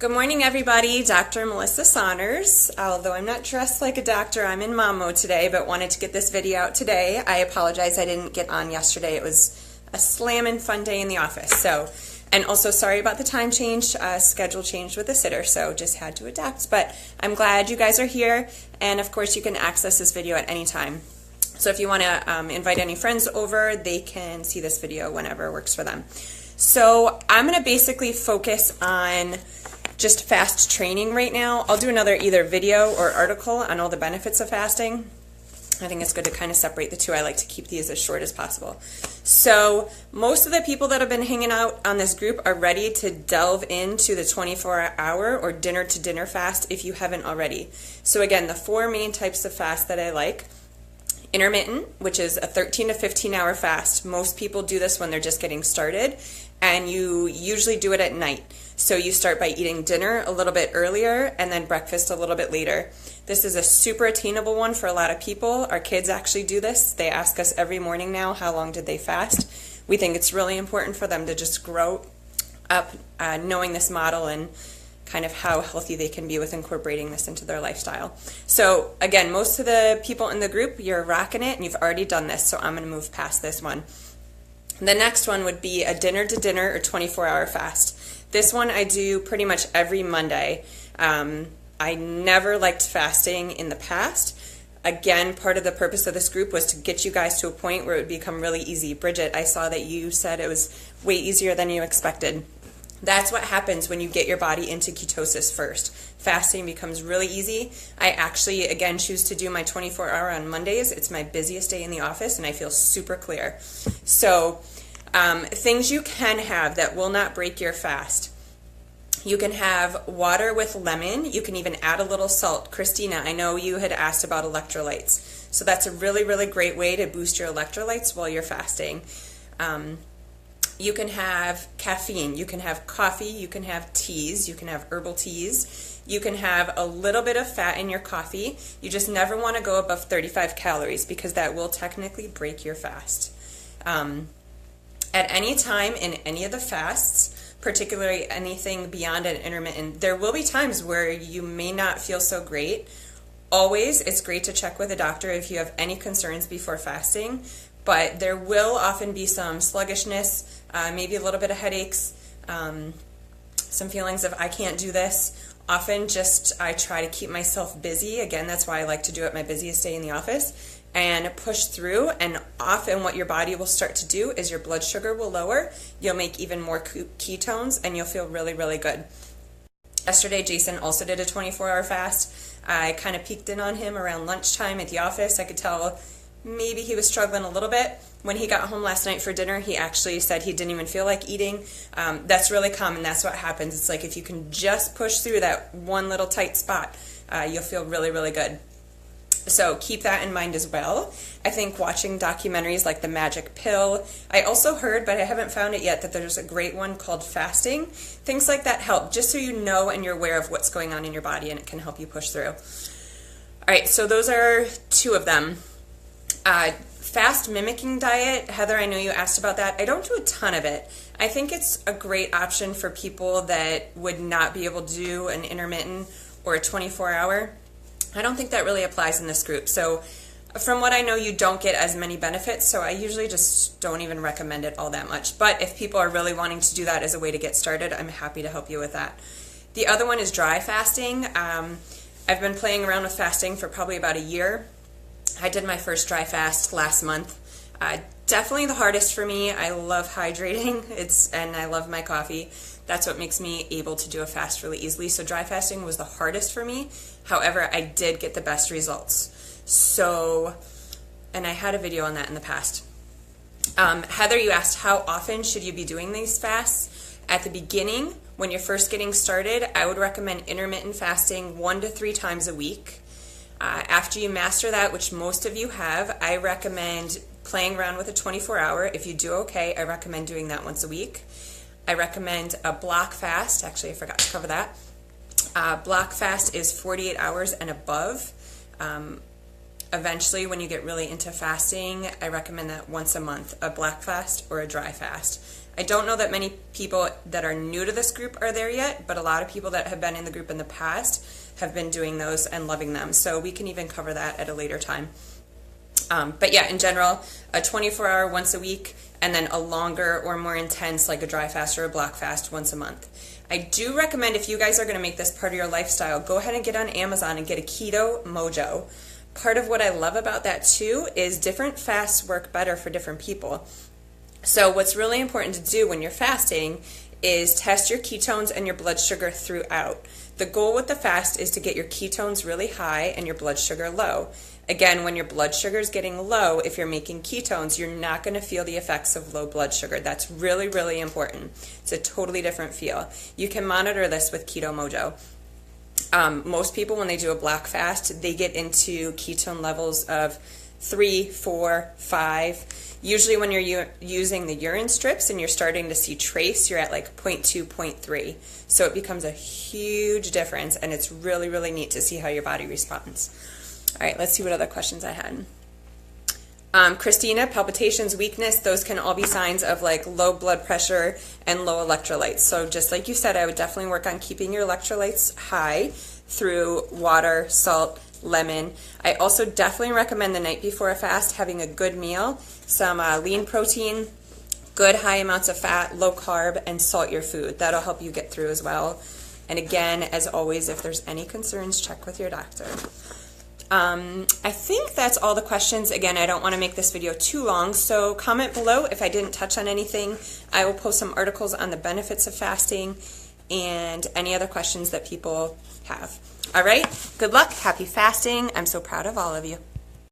Good morning, everybody. Dr. Melissa Saunders. Although I'm not dressed like a doctor, I'm in mom mode today, but wanted to get this video out today. I apologize I didn't get on yesterday. It was a slammin' fun day in the office. And also sorry about the time change. Schedule changed with the sitter, so just had to adapt. But I'm glad you guys are here, and of course you can access this video at any time. So if you want to invite any friends over, they can see this video whenever works for them. So I'm going to basically focus on just fast training right now. I'll do another either video or article on all the benefits of fasting. I think it's good to kind of separate the two. I like to keep these as short as possible. So most of the people that have been hanging out on this group are ready to delve into the 24-hour or dinner-to-dinner fast if you haven't already. So again, the four main types of fast that I like. Intermittent, which is a 13 to 15 hour fast. Most people do this when they're just getting started, and you usually do it at night. So you start by eating dinner a little bit earlier and then breakfast a little bit later. This is a super attainable one for a lot of people. Our kids actually do this. They ask us every morning now how long did they fast. We think it's really important for them to just grow up knowing this model and kind of how healthy they can be with incorporating this into their lifestyle. So again, most of the people in the group, you're rocking it and you've already done this, so I'm going to move past this one. The next one would be a dinner-to-dinner or 24-hour fast. This one I do pretty much every Monday. I never liked fasting in the past. Again, part of the purpose of this group was to get you guys to a point where it would become really easy. Bridget, I saw that you said it was way easier than you expected. That's what happens when you get your body into ketosis first. Fasting becomes really easy. I actually, again, choose to do my 24-hour on Mondays. It's my busiest day in the office, and I feel super clear. So things you can have that will not break your fast. You can have water with lemon. You can even add a little salt. Christina, I know you had asked about electrolytes. So that's a really, really great way to boost your electrolytes while you're fasting. You can have caffeine, you can have coffee, you can have teas, you can have herbal teas, you can have a little bit of fat in your coffee. You just never want to go above 35 calories because that will technically break your fast. At any time in any of the fasts, particularly anything beyond an intermittent, there will be times where you may not feel so great. Always, it's great to check with a doctor if you have any concerns before fasting. But there will often be some sluggishness, maybe a little bit of headaches, some feelings of I can't do this. Often just I try to keep myself busy. Again, that's why I like to do it my busiest day in the office and push through. And often what your body will start to do is your blood sugar will lower. You'll make even more ketones and you'll feel really, really good. Yesterday, Jason also did a 24-hour fast. I kind of peeked in on him around lunchtime at the office. I could tell maybe he was struggling a little bit. When he got home last night for dinner, he actually said he didn't even feel like eating. That's really common. That's what happens. It's like if you can just push through that one little tight spot, you'll feel really, really good. So keep that in mind as well. I think watching documentaries like The Magic Pill. I also heard, but I haven't found it yet, that there's a great one called Fasting. Things like that help, just so you know and you're aware of what's going on in your body, and it can help you push through. All right, so those are two of them. Fast mimicking diet, Heather, I know you asked about that. I don't do a ton of it. I think it's a great option for people that would not be able to do an intermittent or a 24-hour. I don't think that really applies in this group. So from what I know, you don't get as many benefits, so I usually just don't even recommend it all that much. But if people are really wanting to do that as a way to get started, I'm happy to help you with that. The other one is dry fasting. I've been playing around with fasting for probably about a year. I did my first dry fast last month. Definitely the hardest for me. I love hydrating, and I love my coffee. That's what makes me able to do a fast really easily. So dry fasting was the hardest for me. However, I did get the best results. So, and I had a video on that in the past. Heather, you asked how often should you be doing these fasts? At the beginning, when you're first getting started, I would recommend intermittent fasting 1 to 3 times a week. After you master that, which most of you have, I recommend playing around with a 24-hour. If you do okay, I recommend doing that once a week. I recommend a block fast. Actually, I forgot to cover that. Block fast is 48 hours and above. Eventually, when you get really into fasting, I recommend that once a month, a block fast or a dry fast. I don't know that many people that are new to this group are there yet, but a lot of people that have been in the group in the past have been doing those and loving them. So we can even cover that at a later time. But yeah, in general, a 24-hour once a week, and then a longer or more intense, like a dry fast or a block fast, once a month. I do recommend, if you guys are going to make this part of your lifestyle, go ahead and get on Amazon and get a Keto Mojo. Part of what I love about that too is different fasts work better for different people. So what's really important to do when you're fasting is test your ketones and your blood sugar throughout. The goal with the fast is to get your ketones really high and your blood sugar low. Again, when your blood sugar is getting low, if you're making ketones, you're not going to feel the effects of low blood sugar. That's really, really important. It's a totally different feel. You can monitor this with Keto Mojo. Most people, when they do a block fast, they get into ketone levels of 3, 4, 5. Usually when you're using the urine strips and you're starting to see trace, you're at like 0.2, 0.3. So it becomes a huge difference, and it's really, really neat to see how your body responds. All right, let's see what other questions I had. Christina, palpitations, weakness, those can all be signs of like low blood pressure and low electrolytes. So just like you said, I would definitely work on keeping your electrolytes high through water, salt, lemon. I also definitely recommend the night before a fast having a good meal, some lean protein, good high amounts of fat, low carb, and salt your food. That'll help you get through as well. And again, as always, if there's any concerns, check with your doctor. I think that's all the questions. Again, I don't want to make this video too long, so comment below if I didn't touch on anything. I will post some articles on the benefits of fasting and any other questions that people have. All right, good luck, happy fasting. I'm so proud of all of you.